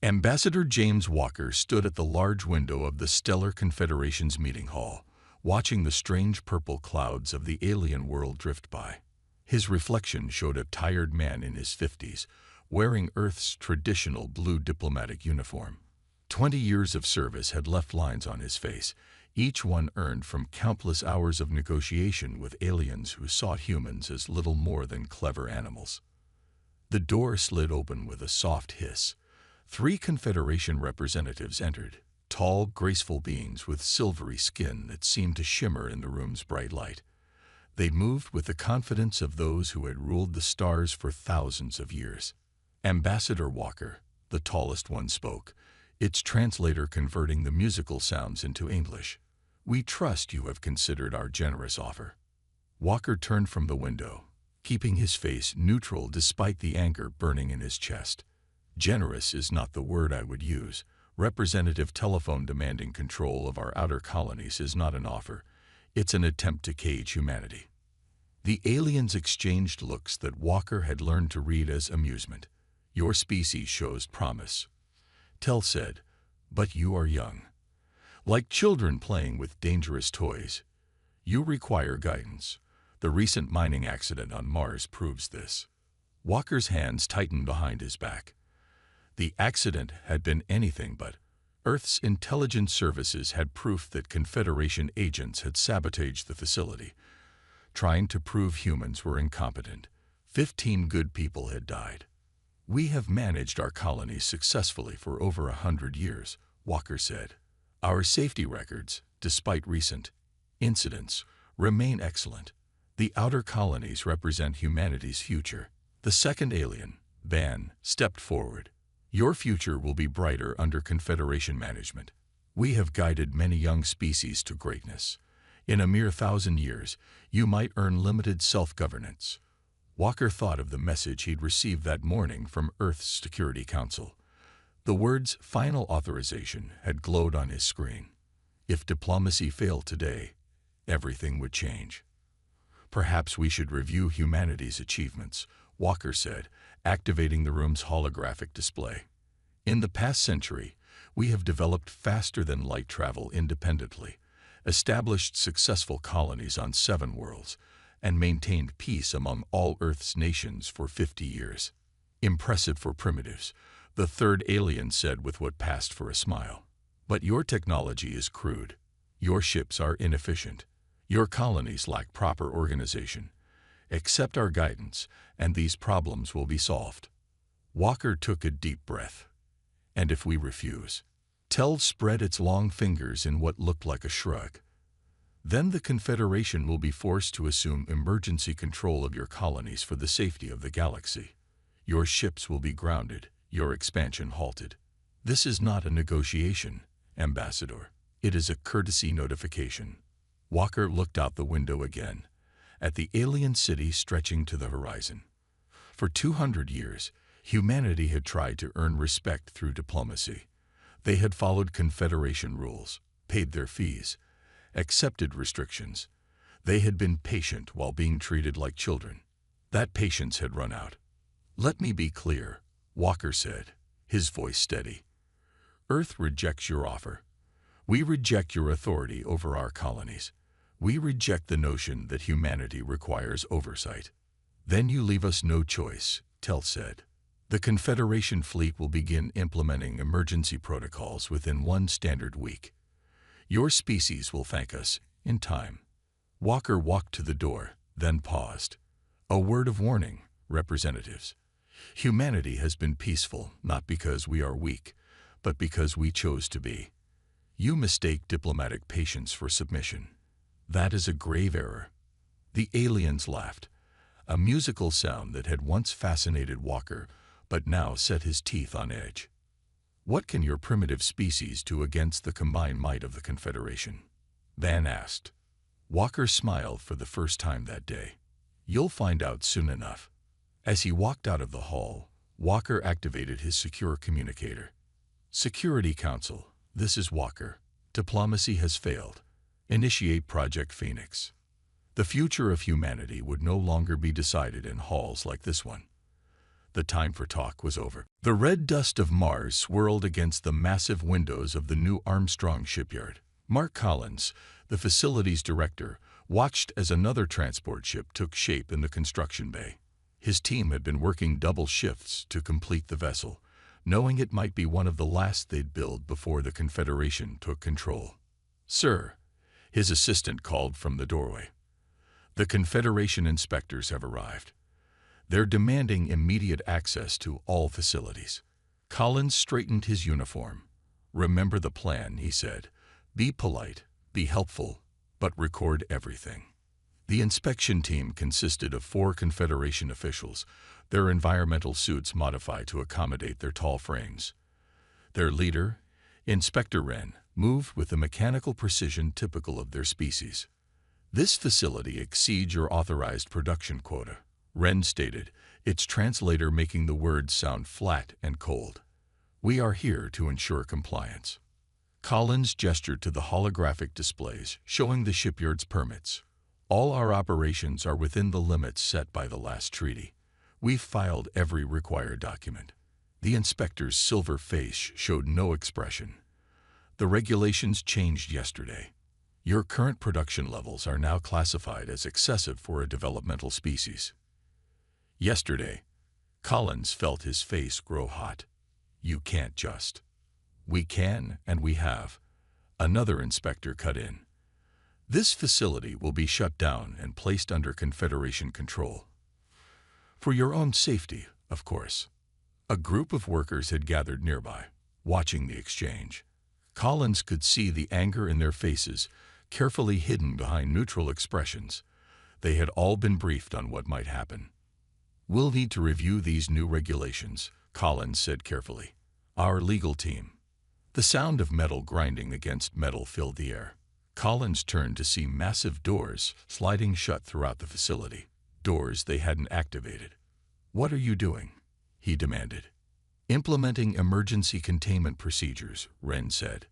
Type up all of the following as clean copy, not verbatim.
Ambassador James Walker stood at the large window of the Stellar Confederation's meeting hall, watching the strange purple clouds of the alien world drift by. His reflection showed a tired man in his 50s, wearing Earth's traditional blue diplomatic uniform. 20 years of service had left lines on his face, each one earned from countless hours of negotiation with aliens who saw humans as little more than clever animals. The door slid open with a soft hiss. 3 Confederation representatives entered, tall, graceful beings with silvery skin that seemed to shimmer in the room's bright light. They moved with the confidence of those who had ruled the stars for thousands of years. Ambassador Walker, the tallest one, spoke, its translator converting the musical sounds into English. "We trust you have considered our generous offer." Walker turned from the window, keeping his face neutral despite the anger burning in his chest. "Generous is not the word I would use. Representative Telephone demanding control of our outer colonies is not an offer. It's an attempt to cage humanity." The aliens exchanged looks that Walker had learned to read as amusement. "Your species shows promise," Tel said, "but you are young. Like children playing with dangerous toys. You require guidance. The recent mining accident on Mars proves this." Walker's hands tightened behind his back. The accident had been anything but. Earth's intelligence services had proof that Confederation agents had sabotaged the facility, trying to prove humans were incompetent. 15 good people had died. "We have managed our colonies successfully for over 100 years, Walker said. "Our safety records, despite recent incidents, remain excellent. The outer colonies represent humanity's future." The second alien, Van, stepped forward. "Your future will be brighter under Confederation management. We have guided many young species to greatness. In a mere 1,000 years, you might earn limited self-governance." Walker thought of the message he'd received that morning from Earth's Security Council. The words "final authorization" had glowed on his screen. If diplomacy failed today, everything would change. "Perhaps we should review humanity's achievements," Walker said, activating the room's holographic display. "In the past century, we have developed faster than light travel independently, established successful colonies on 7 worlds, and maintained peace among all Earth's nations for 50 years. Impressive for primitives," the third alien said with what passed for a smile. "But your technology is crude. Your ships are inefficient. Your colonies lack proper organization. Accept our guidance, and these problems will be solved." Walker took a deep breath. "And if we refuse?" Tel spread its long fingers in what looked like a shrug. "Then the Confederation will be forced to assume emergency control of your colonies for the safety of the galaxy. Your ships will be grounded, your expansion halted. This is not a negotiation, Ambassador. It is a courtesy notification." Walker looked out the window again, at the alien city stretching to the horizon. For 200 years, humanity had tried to earn respect through diplomacy. They had followed Confederation rules, paid their fees, accepted restrictions. They had been patient while being treated like children. That patience had run out. "Let me be clear," Walker said, his voice steady. "Earth rejects your offer. We reject your authority over our colonies. We reject the notion that humanity requires oversight." "Then you leave us no choice," Tel said. "The Confederation fleet will begin implementing emergency protocols within 1 standard week. Your species will thank us in time." Walker walked to the door, then paused. "A word of warning, representatives. Humanity has been peaceful not because we are weak, but because we chose to be. You mistake diplomatic patience for submission. That is a grave error." The aliens laughed, a musical sound that had once fascinated Walker, but now set his teeth on edge. "What can your primitive species do against the combined might of the Confederation?" Van asked. Walker smiled for the first time that day. "You'll find out soon enough." As he walked out of the hall, Walker activated his secure communicator. "Security Council, this is Walker. Diplomacy has failed. Initiate Project Phoenix." The future of humanity would no longer be decided in halls like this one. The time for talk was over. The red dust of Mars swirled against the massive windows of the new Armstrong shipyard. Mark Collins, the facilities director, watched as another transport ship took shape in the construction bay. His team had been working double shifts to complete the vessel, knowing it might be one of the last they'd build before the Confederation took control. "Sir," his assistant called from the doorway. "The Confederation inspectors have arrived. They're demanding immediate access to all facilities." Collins straightened his uniform. "Remember the plan," he said. "Be polite, be helpful, but record everything." The inspection team consisted of 4 Confederation officials, their environmental suits modified to accommodate their tall frames. Their leader, Inspector Wren, moved with the mechanical precision typical of their species. "This facility exceeds your authorized production quota," Wren stated, its translator making the words sound flat and cold. "We are here to ensure compliance." Collins gestured to the holographic displays, showing the shipyard's permits. "All our operations are within the limits set by the last treaty. We've filed every required document." The inspector's silver face showed no expression. "The regulations changed yesterday. Your current production levels are now classified as excessive for a developmental species." Yesterday, Collins felt his face grow hot. "You can't just." "We can, and we have." Another inspector cut in. "This facility will be shut down and placed under Confederation control. For your own safety, of course." A group of workers had gathered nearby, watching the exchange. Collins could see the anger in their faces, carefully hidden behind neutral expressions. They had all been briefed on what might happen. "We'll need to review these new regulations," Collins said carefully. "Our legal team." The sound of metal grinding against metal filled the air. Collins turned to see massive doors sliding shut throughout the facility, doors they hadn't activated. "What are you doing?" he demanded. "Implementing emergency containment procedures," Wren said.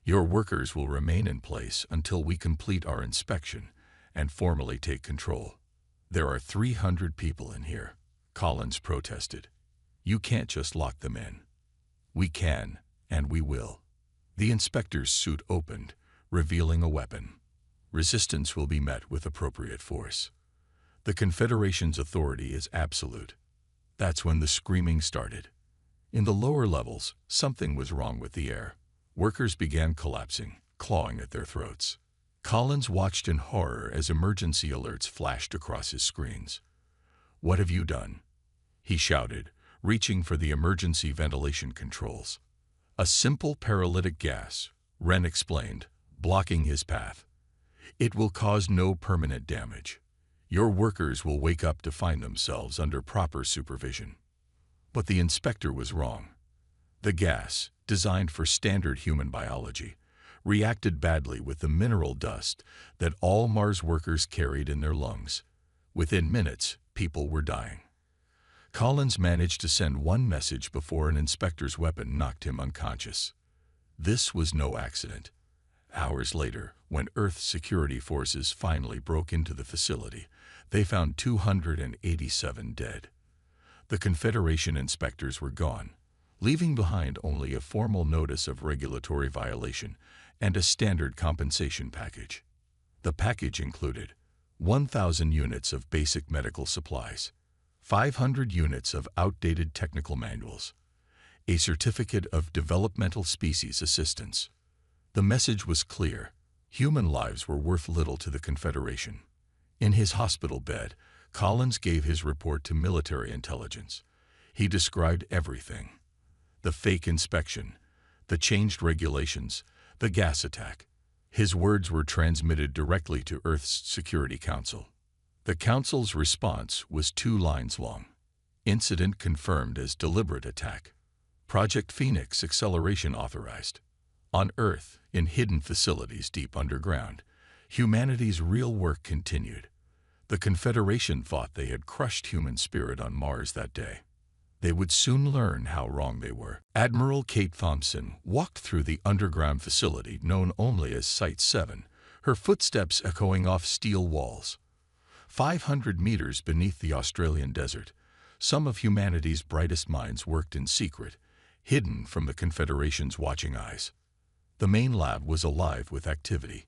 "Your workers will remain in place until we complete our inspection and formally take control." "There are 300 people in here," Collins protested. "You can't just lock them in." "We can, and we will." The inspector's suit opened, revealing a weapon. "Resistance will be met with appropriate force. The Confederation's authority is absolute." That's when the screaming started. In the lower levels, something was wrong with the air. Workers began collapsing, clawing at their throats. Collins watched in horror as emergency alerts flashed across his screens. "What have you done?" he shouted, reaching for the emergency ventilation controls. "A simple paralytic gas," Wren explained, blocking his path. "It will cause no permanent damage. Your workers will wake up to find themselves under proper supervision." But the inspector was wrong. The gas, designed for standard human biology, reacted badly with the mineral dust that all Mars workers carried in their lungs. Within minutes, people were dying. Collins managed to send one message before an inspector's weapon knocked him unconscious. This was no accident. Hours later, when Earth security forces finally broke into the facility, they found 287 dead. The Confederation inspectors were gone, leaving behind only a formal notice of regulatory violation and a standard compensation package. The package included 1,000 units of basic medical supplies, 500 units of outdated technical manuals, a certificate of developmental species assistance. The message was clear: human lives were worth little to the Confederation. In his hospital bed, Collins gave his report to military intelligence. He described everything: the fake inspection, the changed regulations, the gas attack. His words were transmitted directly to Earth's Security Council. The Council's response was 2 lines long. Incident confirmed as deliberate attack. Project Phoenix acceleration authorized. On Earth, in hidden facilities deep underground, humanity's real work continued. The Confederation thought they had crushed human spirit on Mars that day. They would soon learn how wrong they were. Admiral Kate Thompson walked through the underground facility known only as Site 7, her footsteps echoing off steel walls. 500 meters beneath the Australian desert, Some of humanity's brightest minds worked in secret, hidden from the Confederation's watching eyes. The main lab was alive with activity.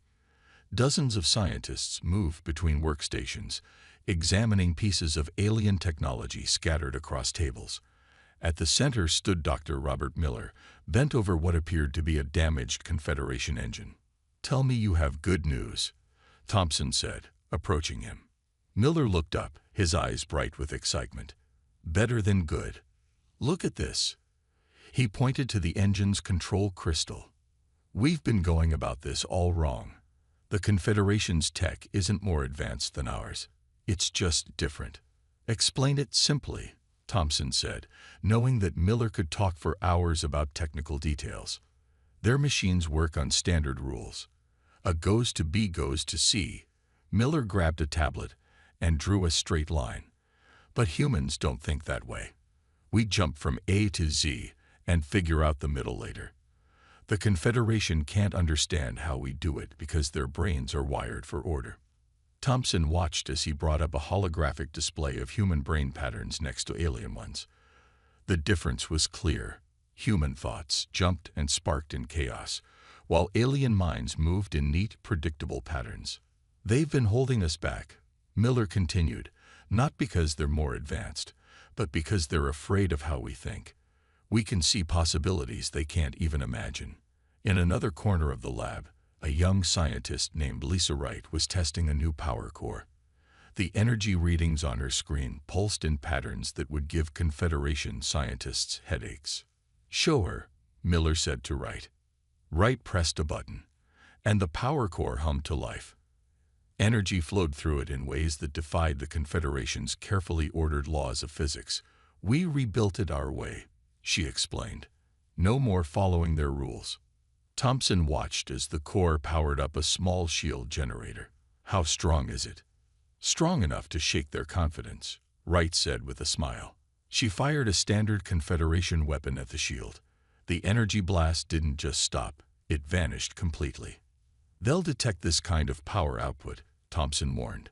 Dozens of scientists moved between workstations, examining pieces of alien technology scattered across tables. At the center stood Dr. Robert Miller, bent over what appeared to be a damaged Confederation engine. "Tell me you have good news," Thompson said, approaching him. Miller looked up, his eyes bright with excitement. "Better than good. Look at this." He pointed to the engine's control crystal. "We've been going about this all wrong. The Confederation's tech isn't more advanced than ours. It's just different." "Explain it simply," Thompson said, knowing that Miller could talk for hours about technical details. "Their machines work on standard rules. A goes to B goes to C." Miller grabbed a tablet and drew a straight line. "But humans don't think that way. We jump from A to Z and figure out the middle later. The Confederation can't understand how we do it because their brains are wired for order." Thompson watched as he brought up a holographic display of human brain patterns next to alien ones. The difference was clear. Human thoughts jumped and sparked in chaos, while alien minds moved in neat, predictable patterns. "They've been holding us back," Miller continued, "not because they're more advanced, but because they're afraid of how we think. We can see possibilities they can't even imagine." In another corner of the lab, a young scientist named Lisa Wright was testing a new power core. The energy readings on her screen pulsed in patterns that would give Confederation scientists headaches. "Show her," Miller said to Wright. Wright pressed a button, and the power core hummed to life. Energy flowed through it in ways that defied the Confederation's carefully ordered laws of physics. "We rebuilt it our way," she explained. "No more following their rules." Thompson watched as the core powered up a small shield generator. "How strong is it?" "Strong enough to shake their confidence," Wright said with a smile. She fired a standard Confederation weapon at the shield. The energy blast didn't just stop, it vanished completely. "They'll detect this kind of power output," Thompson warned.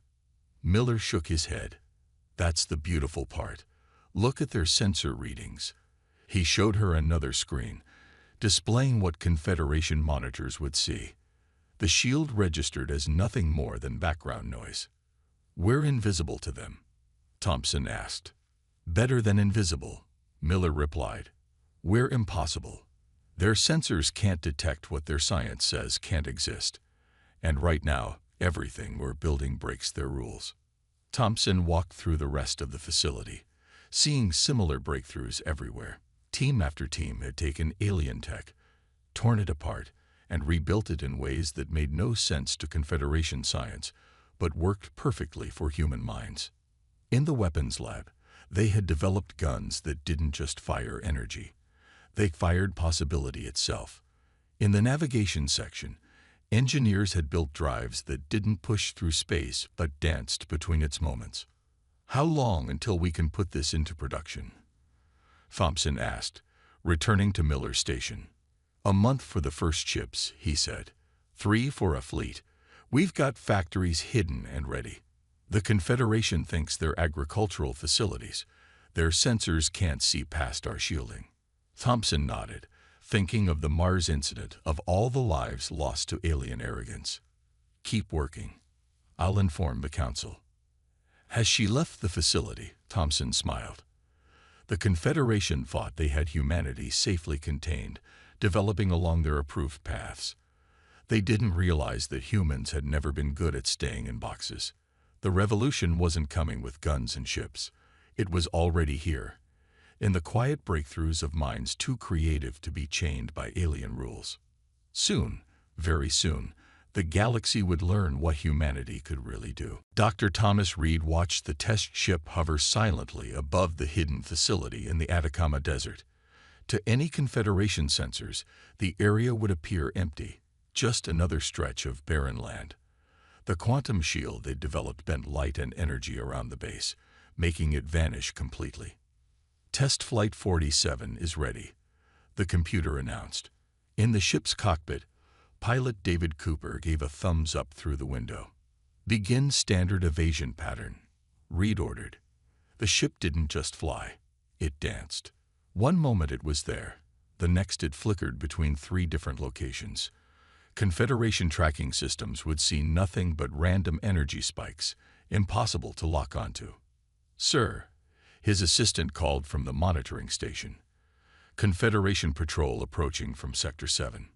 Miller shook his head. "That's the beautiful part. Look at their sensor readings." He showed her another screen, displaying what Confederation monitors would see. The shield registered as nothing more than background noise. "We're invisible to them?" Thompson asked. "Better than invisible," Miller replied. "We're impossible. Their sensors can't detect what their science says can't exist. And right now, everything we're building breaks their rules." Thompson walked through the rest of the facility, seeing similar breakthroughs everywhere. Team after team had taken alien tech, torn it apart, and rebuilt it in ways that made no sense to Confederation science, but worked perfectly for human minds. In the weapons lab, they had developed guns that didn't just fire energy. They fired possibility itself. In the navigation section, engineers had built drives that didn't push through space but danced between its moments. "How long until we can put this into production?" Thompson asked, returning to Miller's station. "A month for the first chips," he said. 3 for a fleet. We've got factories hidden and ready. The Confederation thinks they're agricultural facilities. Their sensors can't see past our shielding." Thompson nodded, thinking of the Mars incident, of all the lives lost to alien arrogance. "Keep working. I'll inform the Council." "Has she left the facility?" Thompson smiled. The Confederation thought they had humanity safely contained, developing along their approved paths. They didn't realize that humans had never been good at staying in boxes. The revolution wasn't coming with guns and ships. It was already here, in the quiet breakthroughs of minds too creative to be chained by alien rules. Soon, very soon, the galaxy would learn what humanity could really do. Dr. Thomas Reed watched the test ship hover silently above the hidden facility in the Atacama Desert. To any Confederation sensors, the area would appear empty, just another stretch of barren land. The quantum shield they'd developed bent light and energy around the base, making it vanish completely. "Test Flight 47 is ready," the computer announced. In the ship's cockpit, pilot David Cooper gave a thumbs up through the window. "Begin standard evasion pattern," Reed ordered. The ship didn't just fly, it danced. One moment it was there, the next it flickered between 3 different locations. Confederation tracking systems would see nothing but random energy spikes, impossible to lock onto. "Sir," his assistant called from the monitoring station. "Confederation patrol approaching from Sector 7.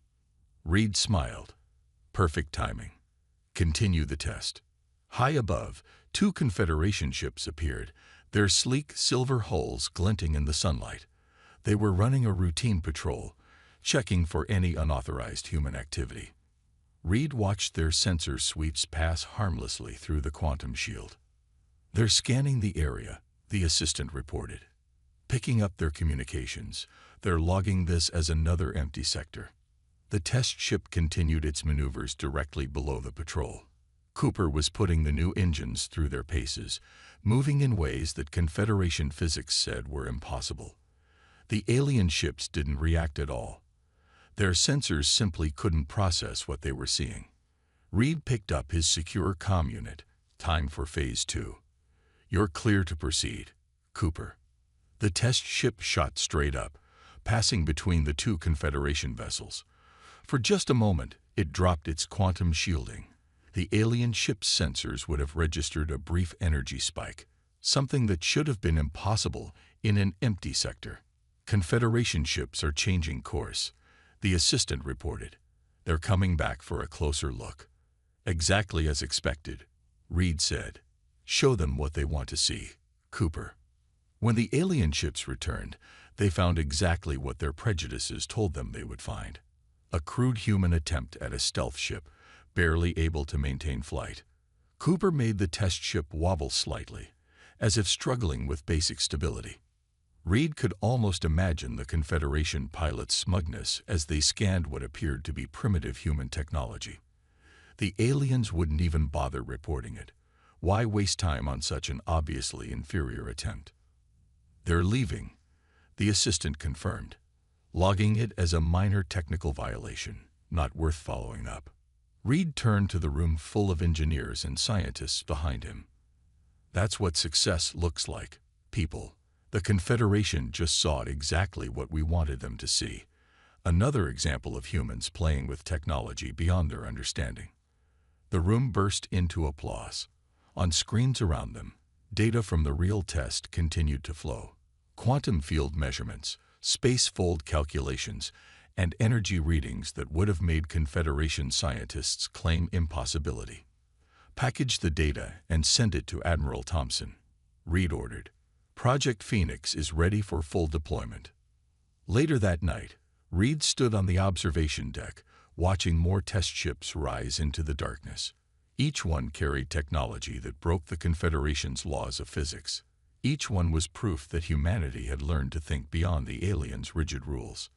Reed smiled. "Perfect timing. Continue the test." High above, 2 Confederation ships appeared, their sleek silver hulls glinting in the sunlight. They were running a routine patrol, checking for any unauthorized human activity. Reed watched their sensor sweeps pass harmlessly through the quantum shield. "They're scanning the area," the assistant reported. "Picking up their communications. They're logging this as another empty sector." The test ship continued its maneuvers directly below the patrol. Cooper was putting the new engines through their paces, moving in ways that Confederation physics said were impossible. The alien ships didn't react at all. Their sensors simply couldn't process what they were seeing. Reed picked up his secure comm unit. "Time for Phase 2. You're clear to proceed, Cooper." The test ship shot straight up, passing between the 2 Confederation vessels. For just a moment, it dropped its quantum shielding. The alien ship's sensors would have registered a brief energy spike, something that should have been impossible in an empty sector. "Confederation ships are changing course," the assistant reported. "They're coming back for a closer look." "Exactly as expected," Reed said. "Show them what they want to see, Cooper." When the alien ships returned, they found exactly what their prejudices told them they would find. A crude human attempt at a stealth ship, barely able to maintain flight. Cooper made the test ship wobble slightly, as if struggling with basic stability. Reed could almost imagine the Confederation pilots' smugness as they scanned what appeared to be primitive human technology. The aliens wouldn't even bother reporting it. Why waste time on such an obviously inferior attempt? "They're leaving," the assistant confirmed, logging it as a minor technical violation, not worth following up. Reed turned to the room full of engineers and scientists behind him. "That's what success looks like, people. The Confederation just saw exactly what we wanted them to see. Another example of humans playing with technology beyond their understanding." The room burst into applause. On screens around them, data from the real test continued to flow. Quantum field measurements, space-fold calculations, and energy readings that would have made Confederation scientists claim impossibility. "Package the data and send it to Admiral Thompson," Reed ordered. "Project Phoenix is ready for full deployment." Later that night, Reed stood on the observation deck, watching more test ships rise into the darkness. Each one carried technology that broke the Confederation's laws of physics. Each one was proof that humanity had learned to think beyond the aliens' rigid rules.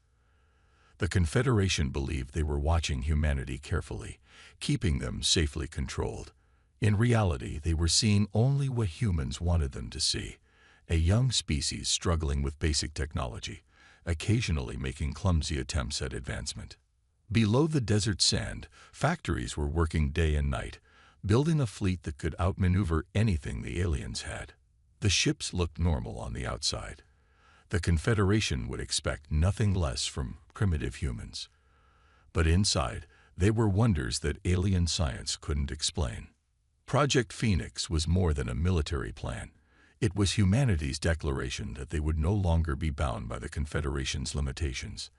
The Confederation believed they were watching humanity carefully, keeping them safely controlled. In reality, they were seeing only what humans wanted them to see: a young species struggling with basic technology, occasionally making clumsy attempts at advancement. Below the desert sand, factories were working day and night, building a fleet that could outmaneuver anything the aliens had. The ships looked normal on the outside. The Confederation would expect nothing less from primitive humans. But inside, they were wonders that alien science couldn't explain. Project Phoenix was more than a military plan. It was humanity's declaration that they would no longer be bound by the Confederation's limitations.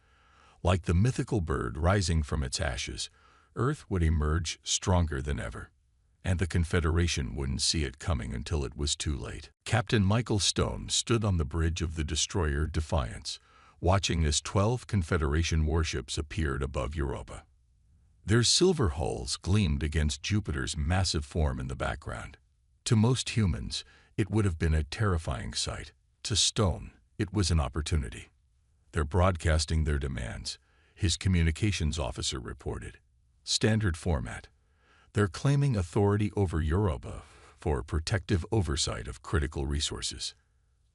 Like the mythical bird rising from its ashes, Earth would emerge stronger than ever. And the Confederation wouldn't see it coming until it was too late. Captain Michael Stone stood on the bridge of the destroyer Defiance, watching as 12 Confederation warships appeared above Europa. Their silver hulls gleamed against Jupiter's massive form in the background. To most humans, it would have been a terrifying sight. To Stone, it was an opportunity. "They're broadcasting their demands," his communications officer reported. "Standard format. They're claiming authority over Europa for protective oversight of critical resources."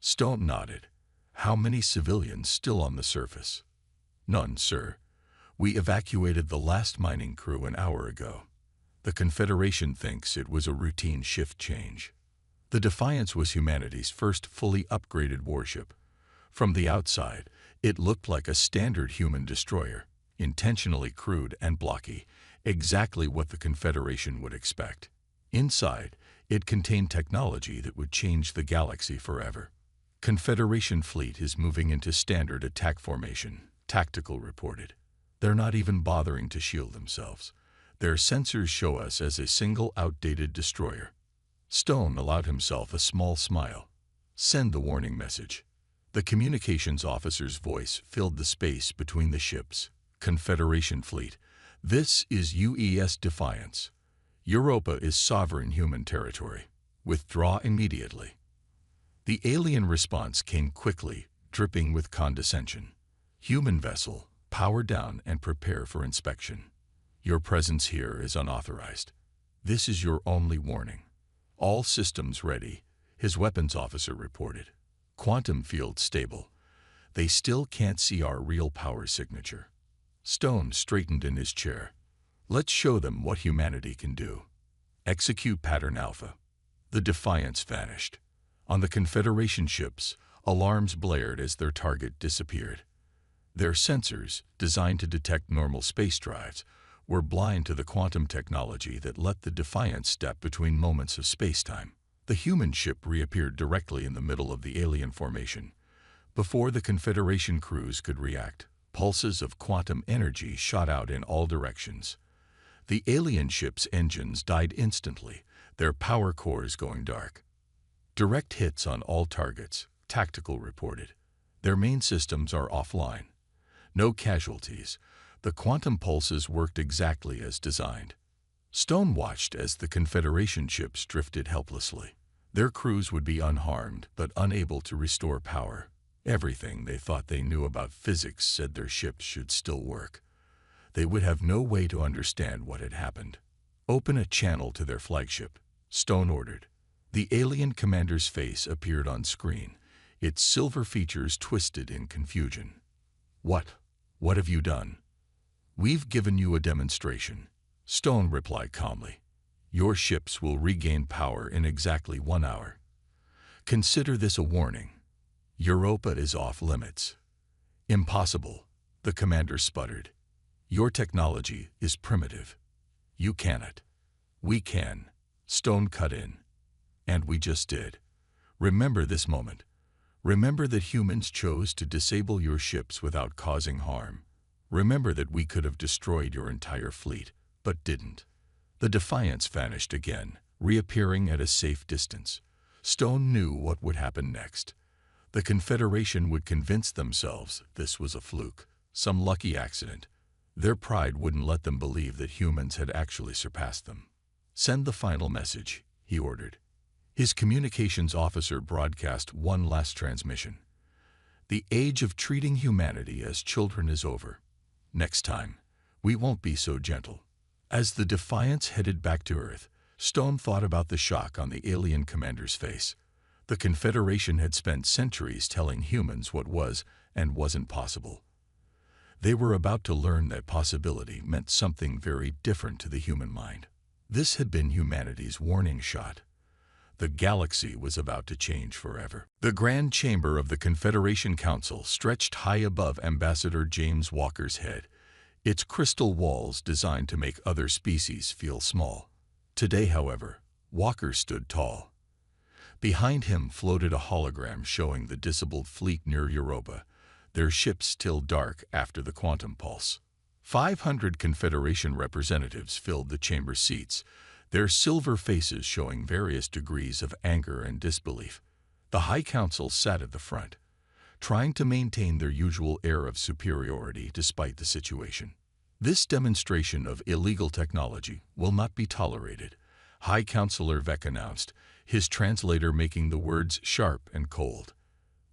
Stone nodded. "How many civilians still on the surface?" "None, sir. We evacuated the last mining crew an hour ago. The Confederation thinks it was a routine shift change." The Defiance was humanity's first fully upgraded warship. From the outside, it looked like a standard human destroyer, intentionally crude and blocky, exactly what the Confederation would expect. Inside, it contained technology that would change the galaxy forever. Confederation fleet is moving into standard attack formation, Tactical reported. They're not even bothering to shield themselves. Their sensors show us as a single outdated destroyer. Stone allowed himself a small smile. Send the warning message. The communications officer's voice filled the space between the ships. Confederation fleet. This is UES Defiance. Europa is sovereign human territory. Withdraw immediately. The alien response came quickly, dripping with condescension. Human vessel, power down and prepare for inspection. Your presence here is unauthorized. This is your only warning. All systems ready, his weapons officer reported. Quantum field stable. They still can't see our real power signature. Stone straightened in his chair. Let's show them what humanity can do. Execute pattern alpha. The Defiance vanished. On the Confederation ships, alarms blared as their target disappeared. Their sensors, designed to detect normal space drives, were blind to the quantum technology that let the Defiance step between moments of spacetime. The human ship reappeared directly in the middle of the alien formation. Before the Confederation crews could react, pulses of quantum energy shot out in all directions. The alien ship's engines died instantly, their power cores going dark. Direct hits on all targets, Tactical reported. Their main systems are offline. No casualties. The quantum pulses worked exactly as designed. Stone watched as the Confederation ships drifted helplessly. Their crews would be unharmed, but unable to restore power. Everything they thought they knew about physics said their ships should still work. They would have no way to understand what had happened. Open a channel to their flagship, Stone ordered. The alien commander's face appeared on screen, its silver features twisted in confusion. What have you done? We've given you a demonstration. Stone replied calmly. Your ships will regain power in exactly 1 hour. Consider this a warning. Europa is off limits. Impossible, the commander sputtered. Your technology is primitive. You cannot. We can. Stone cut in. And we just did. Remember this moment. Remember that humans chose to disable your ships without causing harm. Remember that we could have destroyed your entire fleet, but didn't. The Defiance vanished again, reappearing at a safe distance. Stone knew what would happen next. The Confederation would convince themselves this was a fluke, some lucky accident. Their pride wouldn't let them believe that humans had actually surpassed them. Send the final message, he ordered. His communications officer broadcast one last transmission. The age of treating humanity as children is over. Next time, we won't be so gentle. As the Defiance headed back to Earth, Stone thought about the shock on the alien commander's face. The Confederation had spent centuries telling humans what was and wasn't possible. They were about to learn that possibility meant something very different to the human mind. This had been humanity's warning shot. The galaxy was about to change forever. The grand chamber of the Confederation Council stretched high above Ambassador James Walker's head, its crystal walls designed to make other species feel small. Today, however, Walker stood tall. Behind him floated a hologram showing the disabled fleet near Europa, their ships still dark after the quantum pulse. 500 Confederation representatives filled the chamber seats, their silver faces showing various degrees of anger and disbelief. The High Council sat at the front, trying to maintain their usual air of superiority despite the situation. This demonstration of illegal technology will not be tolerated, High Counselor Vec announced, his translator making the words sharp and cold.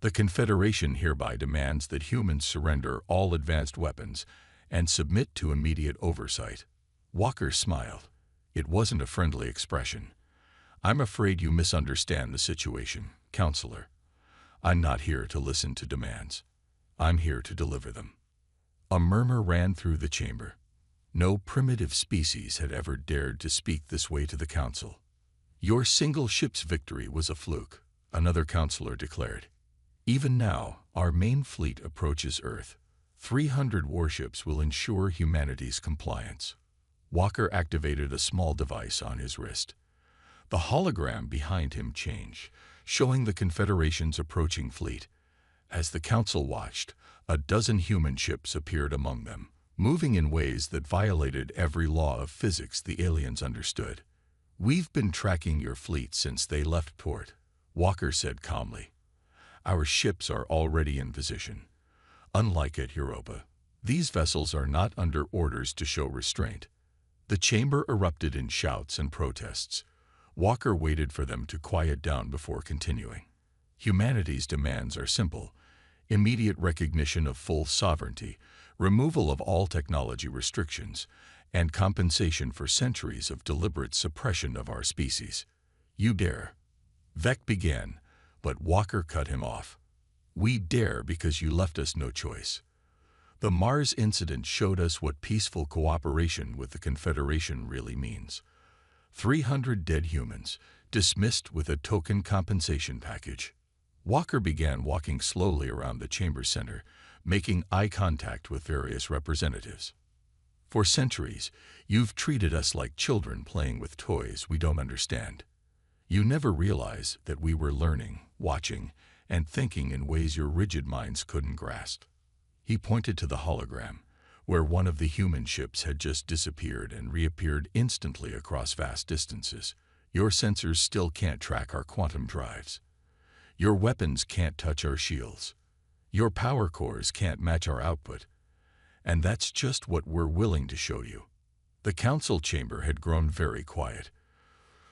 The Confederation hereby demands that humans surrender all advanced weapons and submit to immediate oversight. Walker smiled. It wasn't a friendly expression. I'm afraid you misunderstand the situation, Counselor. I'm not here to listen to demands. I'm here to deliver them. A murmur ran through the chamber. No primitive species had ever dared to speak this way to the Council. Your single ship's victory was a fluke, another counselor declared. Even now, our main fleet approaches Earth. 300 warships will ensure humanity's compliance. Walker activated a small device on his wrist. The hologram behind him changed, showing the Confederation's approaching fleet. As the Council watched, a dozen human ships appeared among them, moving in ways that violated every law of physics the aliens understood. "We've been tracking your fleet since they left port," Walker said calmly. "Our ships are already in position. Unlike at Europa, these vessels are not under orders to show restraint." The chamber erupted in shouts and protests. Walker waited for them to quiet down before continuing. Humanity's demands are simple: immediate recognition of full sovereignty, removal of all technology restrictions, and compensation for centuries of deliberate suppression of our species. "You dare," Vec began, but Walker cut him off. "We dare because you left us no choice. The Mars incident showed us what peaceful cooperation with the Confederation really means. 300 dead humans, dismissed with a token compensation package." Walker began walking slowly around the chamber center, making eye contact with various representatives. "For centuries, you've treated us like children playing with toys we don't understand. You never realized that we were learning, watching, and thinking in ways your rigid minds couldn't grasp." He pointed to the hologram, where one of the human ships had just disappeared and reappeared instantly across vast distances. "Your sensors still can't track our quantum drives. Your weapons can't touch our shields. Your power cores can't match our output. And that's just what we're willing to show you." The council chamber had grown very quiet.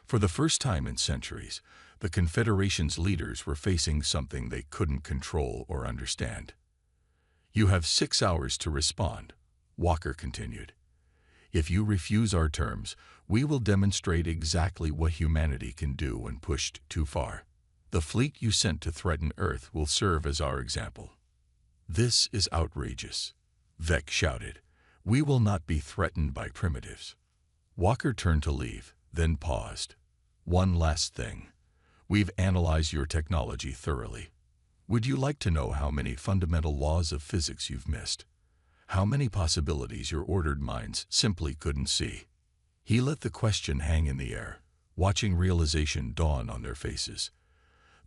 For the first time in centuries, the Confederation's leaders were facing something they couldn't control or understand. "You have 6 hours to respond," Walker continued. "If you refuse our terms, we will demonstrate exactly what humanity can do when pushed too far. The fleet you sent to threaten Earth will serve as our example." "This is outrageous," Vec shouted. "We will not be threatened by primitives." Walker turned to leave, then paused. "One last thing. We've analyzed your technology thoroughly. Would you like to know how many fundamental laws of physics you've missed? How many possibilities your ordered minds simply couldn't see?" He let the question hang in the air, watching realization dawn on their faces.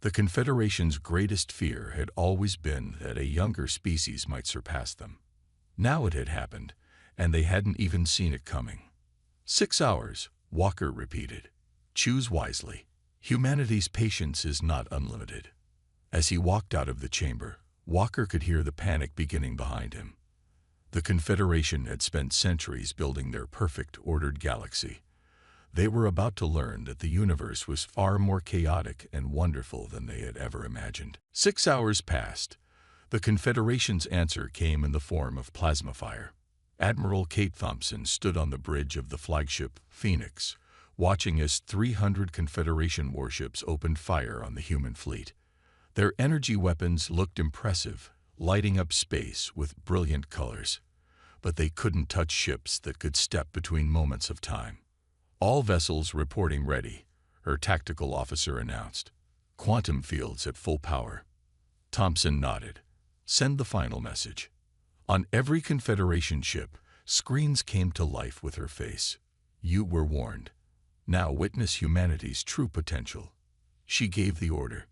The Confederation's greatest fear had always been that a younger species might surpass them. Now it had happened, and they hadn't even seen it coming. 6 hours, Walker repeated. "Choose wisely. Humanity's patience is not unlimited." As he walked out of the chamber, Walker could hear the panic beginning behind him. The Confederation had spent centuries building their perfect, ordered galaxy. They were about to learn that the universe was far more chaotic and wonderful than they had ever imagined. 6 hours passed. The Confederation's answer came in the form of plasma fire. Admiral Kate Thompson stood on the bridge of the flagship Phoenix, watching as 300 Confederation warships opened fire on the human fleet. Their energy weapons looked impressive, lighting up space with brilliant colors. But they couldn't touch ships that could step between moments of time. "All vessels reporting ready," her tactical officer announced. "Quantum fields at full power." Thompson nodded. "Send the final message." On every Confederation ship, screens came to life with her face. "You were warned. Now witness humanity's true potential." She gave the order.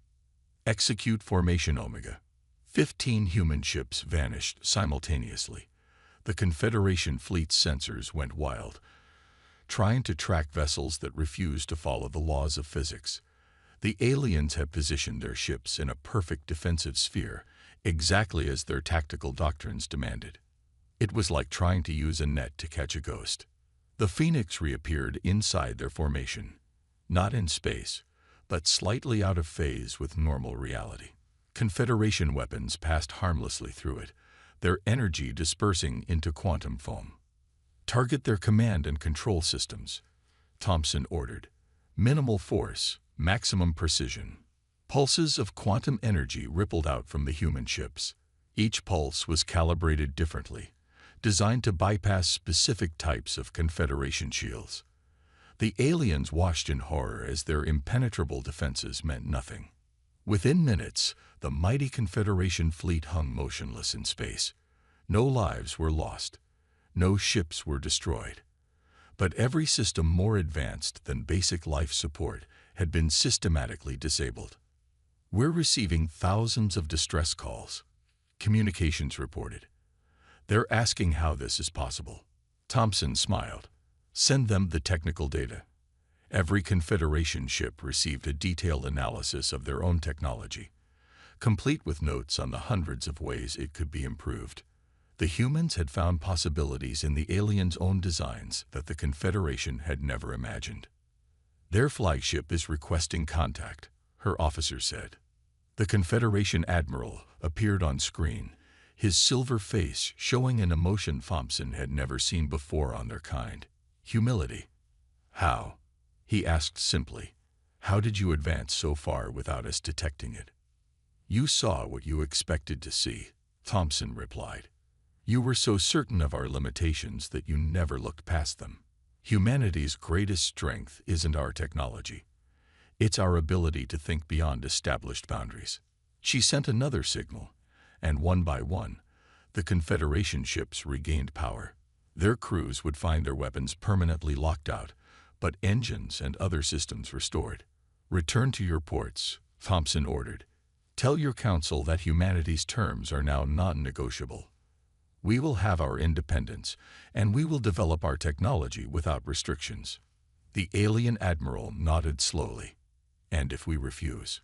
"Execute Formation Omega." 15 human ships vanished simultaneously. The Confederation fleet's sensors went wild, trying to track vessels that refused to follow the laws of physics. The aliens had positioned their ships in a perfect defensive sphere, exactly as their tactical doctrines demanded. It was like trying to use a net to catch a ghost. The Phoenix reappeared inside their formation, not in space, but slightly out of phase with normal reality. Confederation weapons passed harmlessly through it, their energy dispersing into quantum foam. "Target their command and control systems," Thompson ordered. "Minimal force, maximum precision." Pulses of quantum energy rippled out from the human ships. Each pulse was calibrated differently, designed to bypass specific types of Confederation shields. The aliens watched in horror as their impenetrable defenses meant nothing. Within minutes, the mighty Confederation fleet hung motionless in space. No lives were lost. No ships were destroyed. But every system more advanced than basic life support had been systematically disabled. "We're receiving thousands of distress calls," communications reported. "They're asking how this is possible." Thompson smiled. "Send them the technical data." Every Confederation ship received a detailed analysis of their own technology, complete with notes on the hundreds of ways it could be improved. The humans had found possibilities in the aliens' own designs that the Confederation had never imagined. "Their flagship is requesting contact," her officer said. The Confederation admiral appeared on screen, his silver face showing an emotion Thompson had never seen before on their kind: humility. "How?" he asked simply. "How did you advance so far without us detecting it?" "You saw what you expected to see," Thompson replied. "You were so certain of our limitations that you never looked past them. Humanity's greatest strength isn't our technology. It's our ability to think beyond established boundaries." She sent another signal, and one by one, the Confederation ships regained power. Their crews would find their weapons permanently locked out, but engines and other systems restored. "Return to your ports," Thompson ordered. "Tell your council that humanity's terms are now non-negotiable. We will have our independence, and we will develop our technology without restrictions." The alien admiral nodded slowly. "And if we refuse?"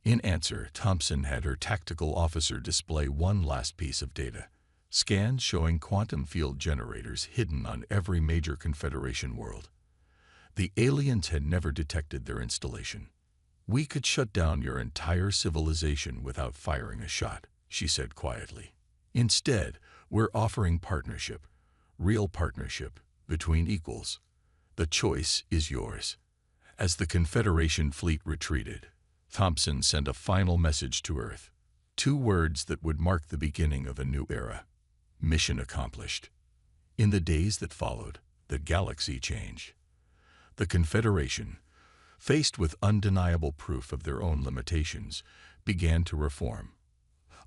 In answer, Thompson had her tactical officer display one last piece of data: scans showing quantum field generators hidden on every major Confederation world. The aliens had never detected their installation. "We could shut down your entire civilization without firing a shot," she said quietly. "Instead, we're offering partnership, real partnership, between equals. The choice is yours." As the Confederation fleet retreated, Thompson sent a final message to Earth. 2 words that would mark the beginning of a new era: mission accomplished. In the days that followed, the galaxy changed. The Confederation, faced with undeniable proof of their own limitations, began to reform.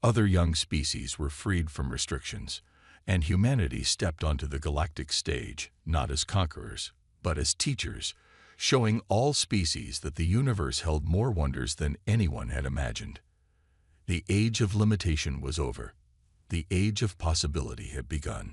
Other young species were freed from restrictions, and humanity stepped onto the galactic stage not as conquerors, but as teachers, showing all species that the universe held more wonders than anyone had imagined. The age of limitation was over. The age of possibility had begun.